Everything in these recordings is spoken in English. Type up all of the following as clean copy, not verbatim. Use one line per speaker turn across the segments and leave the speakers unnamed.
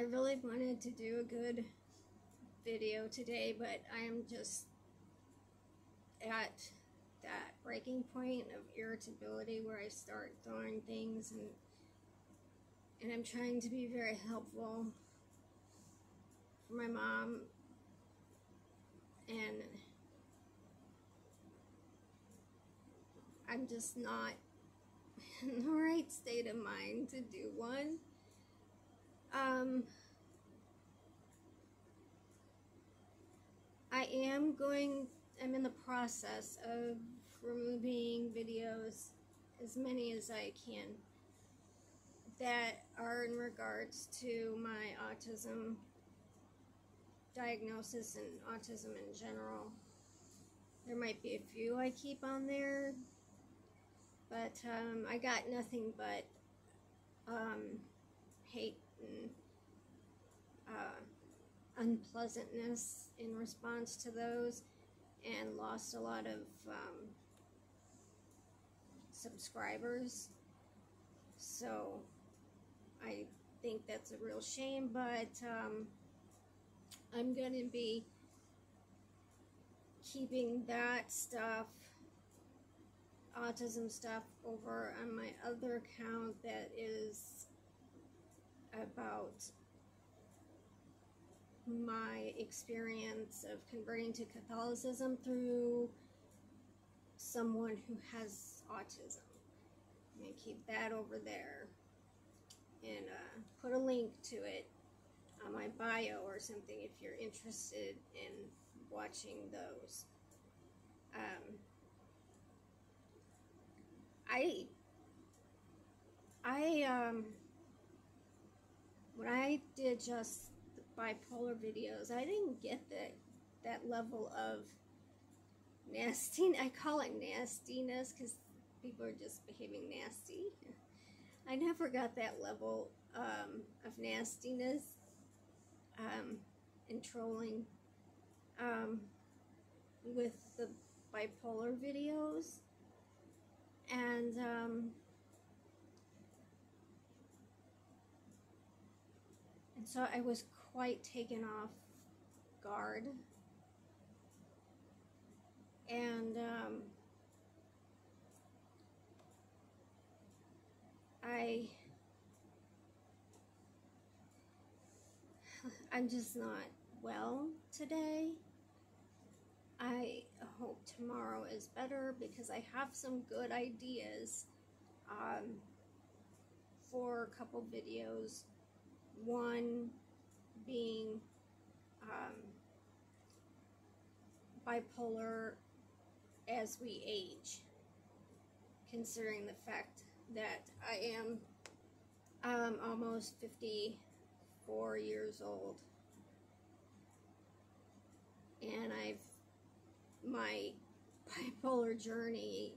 I really wanted to do a good video today, but I am just at that breaking point of irritability where I start throwing things, and I'm trying to be very helpful for my mom, and I'm just not in the right state of mind to do one. I'm in the process of removing videos, as many as I can, that are in regards to my autism diagnosis and autism in general. There might be a few I keep on there, but I got nothing but hate and unpleasantness in response to those, and lost a lot of subscribers. So I think that's a real shame, but I'm going to be keeping that stuff, autism stuff, over on my other account that is about my experience of converting to Catholicism through someone who has autism. I'm going to keep that over there and put a link to it on my bio or something if you're interested in watching those. When I did just the bipolar videos, I didn't get that level of nasty. I call it nastiness because people are just behaving nasty. I never got that level of nastiness and trolling with the bipolar videos, and so I was quite taken off guard, and I'm just not well today. I hope tomorrow is better because I have some good ideas for a couple videos. One being bipolar as we age, considering the fact that I am almost 54 years old, and my bipolar journey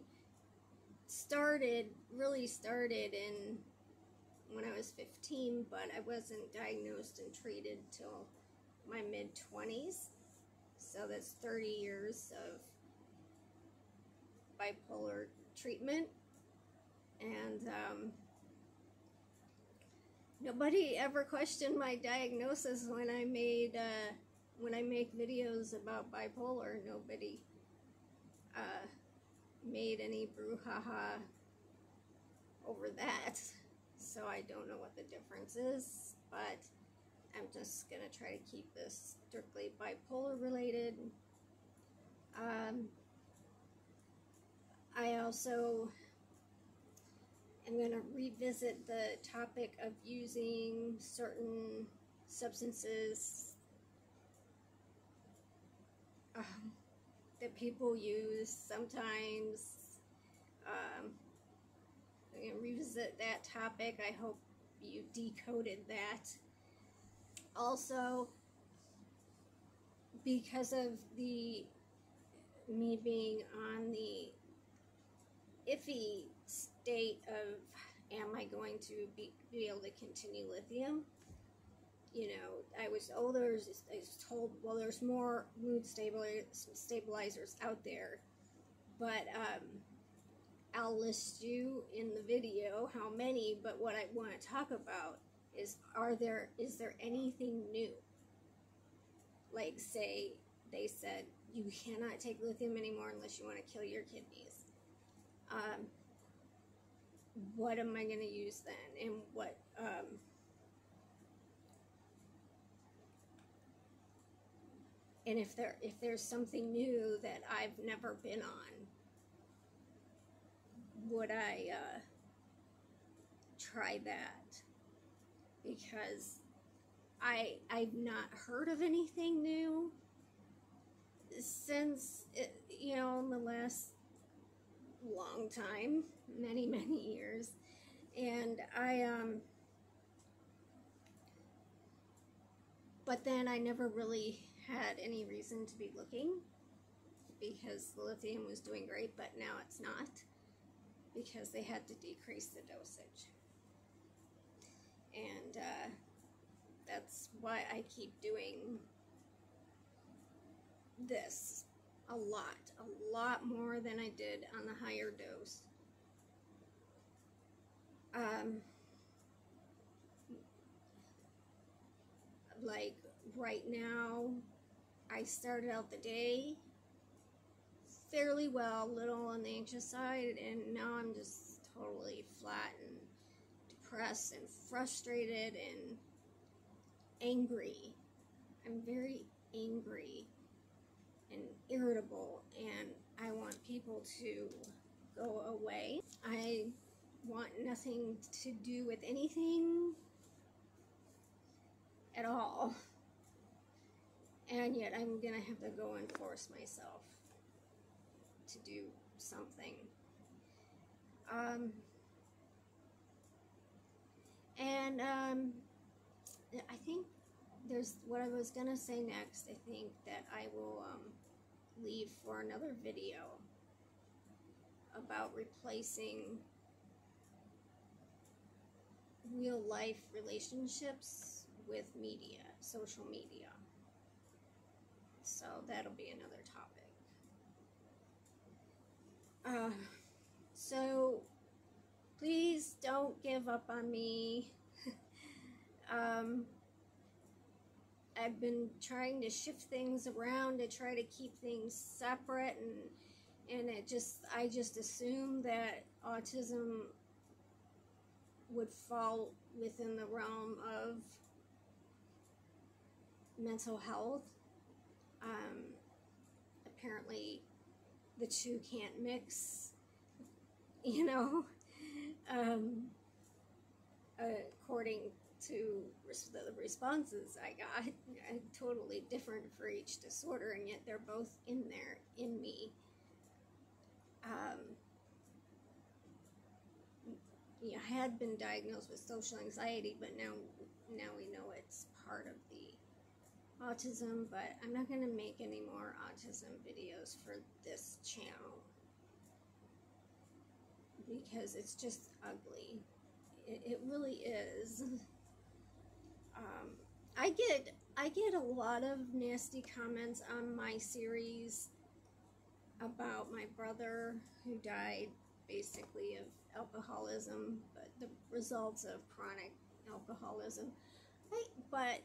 really started when I was 15, but I wasn't diagnosed and treated till my mid-20s. So that's 30 years of bipolar treatment, and nobody ever questioned my diagnosis when I make videos about bipolar. Nobody made any brouhaha over that. So I don't know what the difference is, but I'm just gonna try to keep this strictly bipolar related. I also am gonna revisit the topic of using certain substances that people use sometimes. I'm going to revisit that topic. I hope you decoded that. Also, because of me being on the iffy state of, am I going to be able to continue lithium? You know, I was told, well, there's more mood stabilizers out there, but I'll list you in the video how many, but what I want to talk about is there anything new? Like, say they said you cannot take lithium anymore unless you want to kill your kidneys. What am I going to use then? And what and if there's something new that I've never been on, would I try that? Because I've not heard of anything new since, you know, in the last long time, many years. And but then I never really had any reason to be looking, because the lithium was doing great, but now it's not, because they had to decrease the dosage. And that's why I keep doing this a lot more than I did on the higher dose. Like right now, I started out the day fairly well, little on the anxious side, and now I'm just totally flat and depressed and frustrated and angry. I'm very angry and irritable, and I want people to go away. I want nothing to do with anything at all, and yet I'm gonna have to go and force myself to do something. I think there's what I was gonna say next. I think that I will leave for another video about replacing real life relationships with media, social media. So that'll be another topic. So please don't give up on me. I've been trying to shift things around to try to keep things separate, and I just assumed that autism would fall within the realm of mental health. Apparently the two can't mix, you know, according to the responses I got, totally different for each disorder, and yet they're both in there, in me. Yeah, I had been diagnosed with social anxiety, but now we know it's part of the autism, but I'm not going to make any more autism videos for this channel because it's just ugly. It really is. I get a lot of nasty comments on my series about my brother who died basically of alcoholism, but the results of chronic alcoholism. But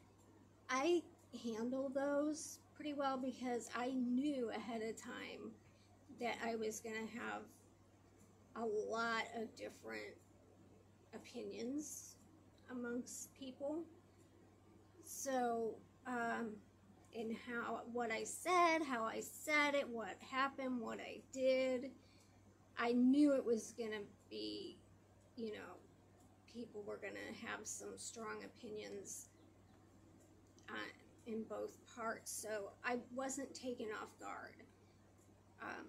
I handle those pretty well because I knew ahead of time that I was going to have a lot of different opinions amongst people. So, in what I said, how I said it, what happened, what I did, I knew it was going to be, you know, people were going to have some strong opinions in both parts. So I wasn't taken off guard.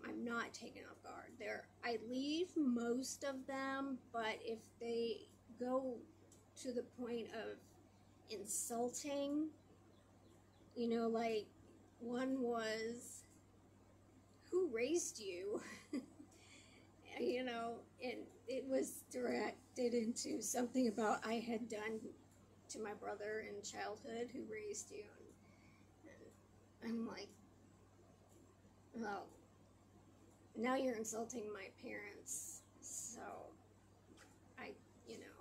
I'm not taken off guard. I leave most of them, but if they go to the point of insulting, you know, like one was, who raised you? You know, and it was directed into something about I had done to my brother in childhood, who raised you, and I'm like, well, now you're insulting my parents, so you know.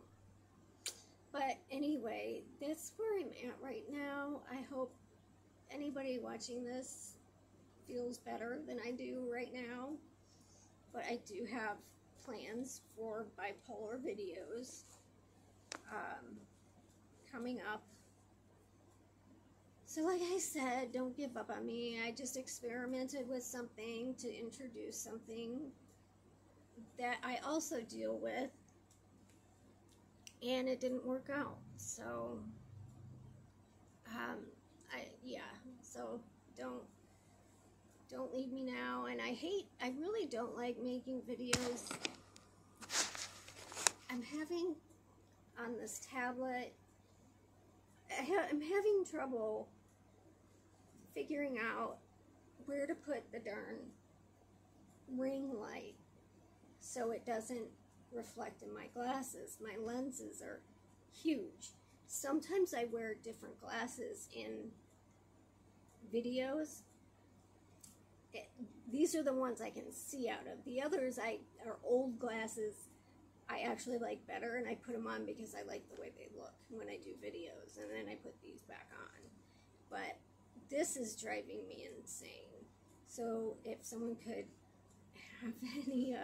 But anyway, anyway, that's where I'm at right now. I hope anybody watching this feels better than I do right now. But I do have plans for bipolar videos coming up. So like I said, don't give up on me. I just experimented with something to introduce something that I also deal with, and it didn't work out. So so don't leave me now. And I really don't like making videos. I'm having on this tablet, I'm having trouble figuring out where to put the darn ring light so it doesn't reflect in my glasses. My lenses are huge. Sometimes I wear different glasses in videos. These are the ones I can see out of. The others are old glasses I actually like better, and I put them on because I like the way they look when I do videos, and then I put these back on. But this is driving me insane. So if someone could have any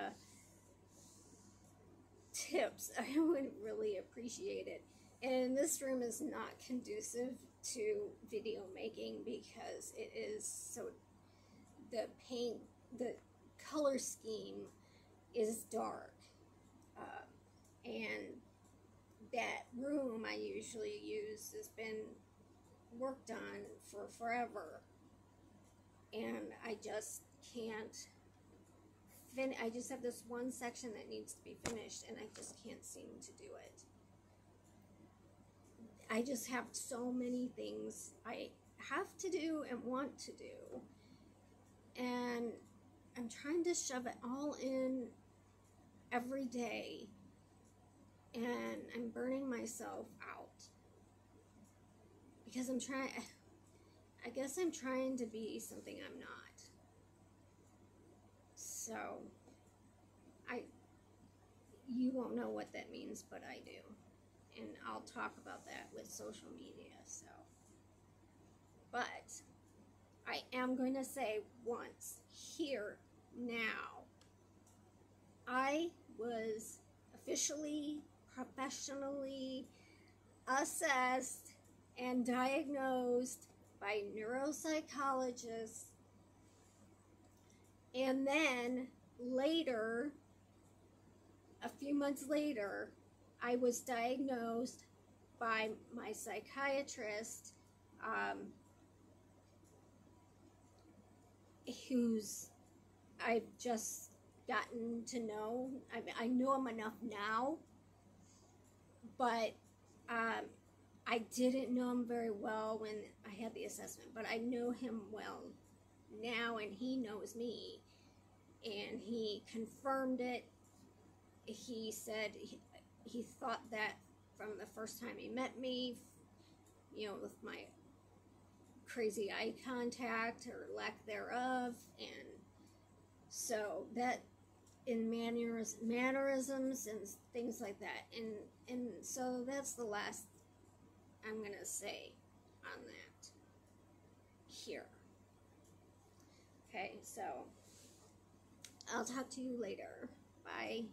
tips, I would really appreciate it. And this room is not conducive to video making because it is so, the color scheme is dark. And that room I usually use has been worked on for forever. And I just can't I just have this one section that needs to be finished, and I just can't seem to do it. I just have so many things I have to do and want to do, and I'm trying to shove it all in every day, and I'm burning myself out because I guess I'm trying to be something I'm not. So, you won't know what that means, but I do. And I'll talk about that with social media, so. But, I am going to say once, here, now, I was officially, professionally assessed and diagnosed by neuropsychologists. And then later, a few months later, I was diagnosed by my psychiatrist, who's I've just gotten to know. I know him enough now, but I didn't know him very well when I had the assessment, but I know him well now, and he knows me, and he confirmed it. He said he thought that from the first time he met me, you know, with my crazy eye contact or lack thereof, and so that in mannerisms and things like that, and so that's the last I'm gonna say on that here. Okay, so I'll talk to you later. Bye.